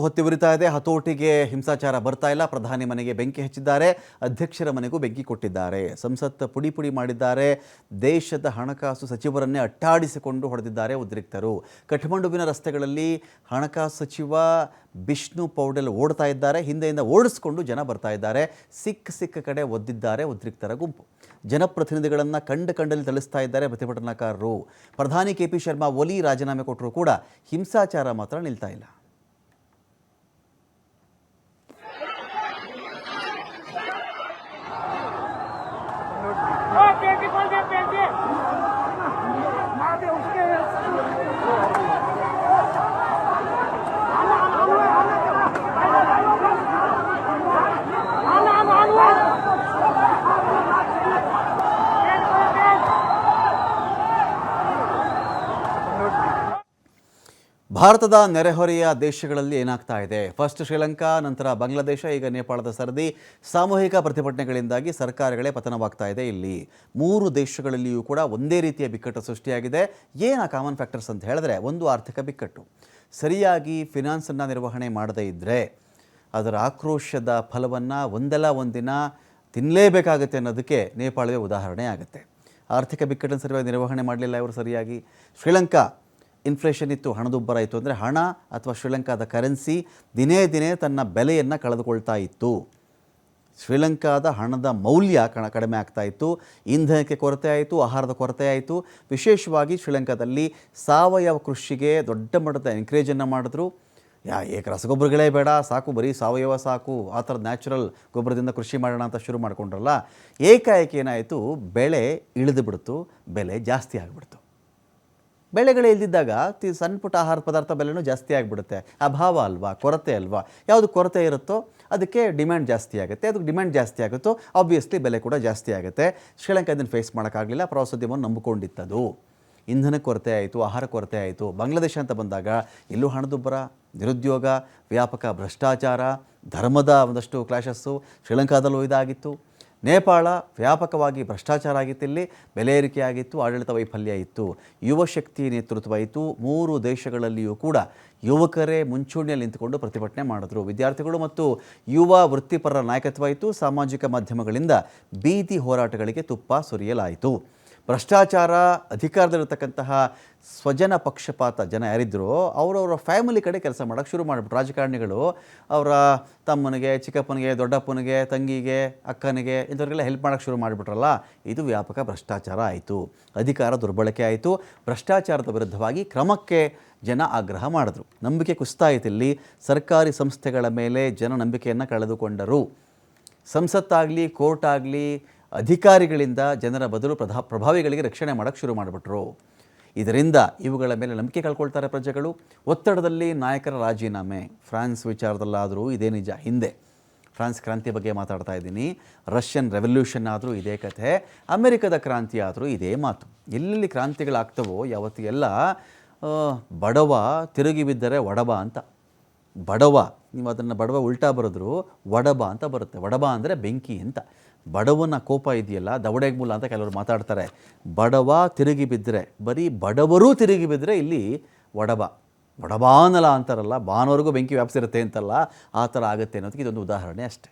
ಹೊತ್ತಿ ಉರಿತಾ ಇದೆ. ಹತೋಟಿಗೆ ಹಿಂಸಾಚಾರ ಬರ್ತಾ ಇಲ್ಲ. ಪ್ರಧಾನಿ ಮನೆಗೆ ಬೆಂಕಿ ಹಚ್ಚಿದ್ದಾರೆ. ಅಧ್ಯಕ್ಷರ ಮನೆಗೂ ಬೆಂಕಿ ಕೊಟ್ಟಿದ್ದಾರೆ. ಸಂಸತ್ ಪುಡಿ ಪುಡಿ ಮಾಡಿದ್ದಾರೆ. ದೇಶದ ಹಣಕಾಸು ಸಚಿವರನ್ನೇ ಅಟ್ಟಾಡಿಸಿಕೊಂಡು ಹೊಡೆದಿದ್ದಾರೆ ಉದ್ರಿಕ್ತರು. ಕಠ್ಮಂಡುವಿನ ರಸ್ತೆಗಳಲ್ಲಿ ಹಣಕಾಸು ಸಚಿವ ಬಿಷ್ಣು ಪೌಡೆಲ್ ಓಡ್ತಾ ಇದ್ದಾರೆ. ಹಿಂದೆಯಿಂದ ಓಡಿಸ್ಕೊಂಡು ಜನ ಬರ್ತಾ ಇದ್ದಾರೆ. ಸಿಕ್ಕ ಕಡೆ ಒದ್ದಿದ್ದಾರೆ ಉದ್ರಿಕ್ತರ ಗುಂಪು. ಜನಪ್ರತಿನಿಧಿಗಳನ್ನು ಕಂಡಲ್ಲಿ ಥಳಿಸ್ತಾ ಇದ್ದಾರೆ ಪ್ರತಿಭಟನಾಕಾರರು. ಪ್ರಧಾನಿ KP ಶರ್ಮಾ ಒಲಿ ರಾಜೀನಾಮೆ ಕೊಟ್ಟರೂ ಕೂಡ ಹಿಂಸಾಚಾರ ಮಾತ್ರ ನಿಲ್ತಾ ಇಲ್ಲ. ಭಾರತದ ನೆರೆಹೊರೆಯ ದೇಶಗಳಲ್ಲಿ ಏನಾಗ್ತಾ ಇದೆ? ಫಸ್ಟ್ ಶ್ರೀಲಂಕಾ, ನಂತರ ಬಾಂಗ್ಲಾದೇಶ, ಈಗ ನೇಪಾಳದ ಸರದಿ. ಸಾಮೂಹಿಕ ಪ್ರತಿಭಟನೆಗಳಿಂದಾಗಿ ಸರ್ಕಾರಗಳೇ ಪತನವಾಗ್ತಾ ಇದೆ. ಇಲ್ಲಿ 3 ದೇಶಗಳಲ್ಲಿಯೂ ಕೂಡ ಒಂದೇ ರೀತಿಯ ಬಿಕ್ಕಟ್ಟು ಸೃಷ್ಟಿಯಾಗಿದೆ. ಏನು ಆ ಕಾಮನ್ ಫ್ಯಾಕ್ಟರ್ಸ್ ಅಂತ ಹೇಳಿದ್ರೆ, ಒಂದು ಆರ್ಥಿಕ ಬಿಕ್ಕಟ್ಟು. ಸರಿಯಾಗಿ ಫಿನಾನ್ಸನ್ನು ನಿರ್ವಹಣೆ ಮಾಡದೇ ಇದ್ದರೆ ಅದರ ಆಕ್ರೋಶದ ಫಲವನ್ನು ಒಂದಲ್ಲ ಒಂದಿನ ತಿನ್ನಲೇಬೇಕಾಗುತ್ತೆ ಅನ್ನೋದಕ್ಕೆ ನೇಪಾಳವೇ ಉದಾಹರಣೆ ಆಗುತ್ತೆ. ಆರ್ಥಿಕ ಬಿಕ್ಕಟ್ಟನ್ನು ಸರಿಯಾಗಿ ನಿರ್ವಹಣೆ ಮಾಡಲಿಲ್ಲ ಇವರು ಸರಿಯಾಗಿ. ಶ್ರೀಲಂಕಾ ಇನ್ಫ್ಲೇಷನ್ ಇತ್ತು, ಹಣದುಬ್ಬರ ಇತ್ತು. ಅಂದರೆ ಹಣ ಅಥವಾ ಶ್ರೀಲಂಕಾದ ಕರೆನ್ಸಿ ದಿನೇ ತನ್ನ ಬೆಲೆಯನ್ನು ಕಳೆದುಕೊಳ್ತಾ ಇತ್ತು. ಶ್ರೀಲಂಕಾದ ಹಣದ ಮೌಲ್ಯ ಕಡಿಮೆ ಆಗ್ತಾ ಇತ್ತು. ಇಂಧನಕ್ಕೆ ಕೊರತೆ ಆಯಿತು, ಆಹಾರದ ಕೊರತೆ ಆಯಿತು. ವಿಶೇಷವಾಗಿ ಶ್ರೀಲಂಕಾದಲ್ಲಿ ಸಾವಯವ ಕೃಷಿಗೆ ದೊಡ್ಡ ಮಟ್ಟದ ಎನ್ಕರೇಜನ್ನು ಮಾಡಿದ್ರು. ರಸಗೊಬ್ಬರಗಳೇ ಬೇಡ, ಸಾಕು ಬರೀ ಸಾವಯವ ಸಾಕು, ಆ ಥರದ ನ್ಯಾಚುರಲ್ ಗೊಬ್ಬರದಿಂದ ಕೃಷಿ ಮಾಡೋಣ ಅಂತ ಶುರು ಮಾಡ್ಕೊಂಡ್ರಲ್ಲ. ಏಕಾಏಕಿ ಏನಾಯಿತು, ಬೆಳೆ ಇಳಿದು ಬಿಡ್ತು, ಬೆಲೆ ಜಾಸ್ತಿ ಆಗಿಬಿಡ್ತು. ಬೆಳೆಗಳೇ ಇಲ್ದಿದ್ದಾಗ ಸಣ್ಣ ಪುಟ್ಟ ಆಹಾರ ಪದಾರ್ಥ ಬೆಲೆನೂ ಜಾಸ್ತಿ ಆಗಿಬಿಡುತ್ತೆ. ಅಭಾವ ಅಲ್ವಾ, ಕೊರತೆ ಅಲ್ವಾ. ಯಾವುದು ಕೊರತೆ ಇರುತ್ತೋ ಅದಕ್ಕೆ ಡಿಮ್ಯಾಂಡ್ ಜಾಸ್ತಿ ಆಗುತ್ತೆ. ಅದಕ್ಕೆ ಡಿಮ್ಯಾಂಡ್ ಜಾಸ್ತಿ ಆಗುತ್ತೋ ಆಬ್ವಿಯಸ್ಲಿ ಬೆಲೆ ಕೂಡ ಜಾಸ್ತಿ ಆಗುತ್ತೆ. ಶ್ರೀಲಂಕಾ ಇದನ್ನು ಫೇಸ್ ಮಾಡೋಕ್ಕಾಗಲಿಲ್ಲ. ಪ್ರವಾಸೋದ್ಯಮವನ್ನು ನಂಬಿಕೊಂಡಿತ್ತದು. ಇಂಧನ ಕೊರತೆ ಆಯಿತು, ಆಹಾರ ಕೊರತೆ ಆಯಿತು. ಬಾಂಗ್ಲಾದೇಶ ಅಂತ ಬಂದಾಗ ಇಲ್ಲೂ ಹಣದುಬ್ಬರ, ನಿರುದ್ಯೋಗ, ವ್ಯಾಪಕ ಭ್ರಷ್ಟಾಚಾರ, ಧರ್ಮದ ಒಂದಷ್ಟು ಕ್ಲಾಶಸ್ಸು. ಶ್ರೀಲಂಕಾದಲ್ಲೂ ಇದಾಗಿತ್ತು. ನೇಪಾಳ ವ್ಯಾಪಕವಾಗಿ ಭ್ರಷ್ಟಾಚಾರ ಆಗಿತ್ತು. ಇಲ್ಲಿ ಬೆಲೆ ಏರಿಕೆ ಆಗಿತ್ತು, ಆಡಳಿತ ವೈಫಲ್ಯ ಇತ್ತು. ಯುವಶಕ್ತಿ ನೇತೃತ್ವ ಇತ್ತು. 3 ದೇಶಗಳಲ್ಲಿಯೂ ಕೂಡ ಯುವಕರೇ ಮುಂಚೂಣಿಯಲ್ಲಿ ನಿಂತುಕೊಂಡು ಪ್ರತಿಭಟನೆ ಮಾಡಿದ್ರು. ವಿದ್ಯಾರ್ಥಿಗಳು ಮತ್ತು ಯುವ ವೃತ್ತಿಪರರ ನಾಯಕತ್ವ ಇತ್ತು. ಸಾಮಾಜಿಕ ಮಾಧ್ಯಮಗಳಿಂದ ಬೀದಿ ಹೋರಾಟಗಳಿಗೆ ತುಪ್ಪ ಸುರಿಯಲಾಯಿತು. ಭ್ರಷ್ಟಾಚಾರ, ಅಧಿಕಾರದಲ್ಲಿರ್ತಕ್ಕಂತಹ ಸ್ವಜನ ಪಕ್ಷಪಾತ ಜನ ಯಾರಿದ್ದರೋ ಅವರವರ ಫ್ಯಾಮಿಲಿ ಕಡೆ ಕೆಲಸ ಮಾಡೋಕ್ಕೆ ಶುರು ಮಾಡಿಬಿಟ್ರು. ರಾಜಕಾರಣಿಗಳು ಅವರ ತಮ್ಮನಿಗೆ, ಚಿಕ್ಕಪ್ಪನಿಗೆ, ದೊಡ್ಡಪ್ಪನಿಗೆ, ತಂಗಿಗೆ, ಅಕ್ಕನಿಗೆ ಇಂಥವ್ರಿಗೆಲ್ಲ ಹೆಲ್ಪ್ ಮಾಡೋಕ್ಕೆ ಶುರು ಮಾಡಿಬಿಟ್ರಲ್ಲ. ಇದು ವ್ಯಾಪಕ ಭ್ರಷ್ಟಾಚಾರ ಆಯಿತು. ಅಧಿಕಾರ ದುರ್ಬಳಕೆ ಆಯಿತು. ಭ್ರಷ್ಟಾಚಾರದ ವಿರುದ್ಧವಾಗಿ ಕ್ರಮಕ್ಕೆ ಜನ ಆಗ್ರಹ ಮಾಡಿದ್ರು. ನಂಬಿಕೆ ಕುಸಿತಾ ಇತ್ತು. ಇಲ್ಲಿ ಸರ್ಕಾರಿ ಸಂಸ್ಥೆಗಳ ಮೇಲೆ ಜನ ನಂಬಿಕೆಯನ್ನು ಕಳೆದುಕೊಂಡರು. ಸಂಸತ್ತಾಗಲಿ, ಕೋರ್ಟ್ ಆಗಲಿ, ಅಧಿಕಾರಿಗಳಿಂದ ಜನರ ಬದಲು ಪ್ರಭಾವಿಗಳಿಗೆ ರಕ್ಷಣೆ ಮಾಡೋಕ್ಕೆ ಶುರು ಮಾಡಿಬಿಟ್ರು. ಇದರಿಂದ ಇವುಗಳ ಮೇಲೆ ನಂಬಿಕೆ ಕಳ್ಕೊಳ್ತಾರೆ ಪ್ರಜೆಗಳು. ಒತ್ತಡದಲ್ಲಿ ನಾಯಕರ ರಾಜೀನಾಮೆ. ಫ್ರಾನ್ಸ್ ವಿಚಾರದಲ್ಲಾದರೂ ಇದೇ ನಿಜ. ಹಿಂದೆ ಫ್ರಾನ್ಸ್ ಕ್ರಾಂತಿ ಬಗ್ಗೆ ಮಾತಾಡ್ತಾ ಇದ್ದೀನಿ. ರಷ್ಯನ್ ರೆವಲ್ಯೂಷನ್ ಆದರೂ ಇದೇ ಕಥೆ. ಅಮೆರಿಕದ ಕ್ರಾಂತಿ ಆದರೂ ಇದೇ ಮಾತು. ಎಲ್ಲೆಲ್ಲಿ ಕ್ರಾಂತಿಗಳಾಗ್ತವೋ ಯಾವತ್ತಿಗೆಲ್ಲ ಬಡವ ತಿರುಗಿ ಬಿದ್ದರೆ ಒಡಬ ಅಂತ. ಬಡವ, ನೀವು ಅದನ್ನು ಬಡವ ಉಲ್ಟಾ ಬರೆದ್ರು ಒಡಬ ಅಂತ ಬರುತ್ತೆ. ಒಡಬ ಅಂದರೆ ಬೆಂಕಿ ಅಂತ. ಬಡವನ ಕೋಪ ಇದೆಯಲ್ಲ, ದವಡೆಗೆ ಮೂಲ ಅಂತ ಕೆಲವರು ಮಾತಾಡ್ತಾರೆ. ಬಡವ ತಿರುಗಿ ಬಿದ್ದರೆ, ಬರೀ ಬಡವರೂ ತಿರುಗಿ ಬಿದ್ದರೆ ಇಲ್ಲಿ ಒಡಬಾನಲ ಅಂತಾರಲ್ಲ, ಬಾನವರೆಗೂ ಬೆಂಕಿ ವ್ಯಾಪಿಸಿರುತ್ತೆ ಅಂತಲ್ಲ, ಆ ಥರ ಆಗುತ್ತೆ ಅನ್ನೋದಕ್ಕೆ ಇದೊಂದು ಉದಾಹರಣೆ ಅಷ್ಟೆ.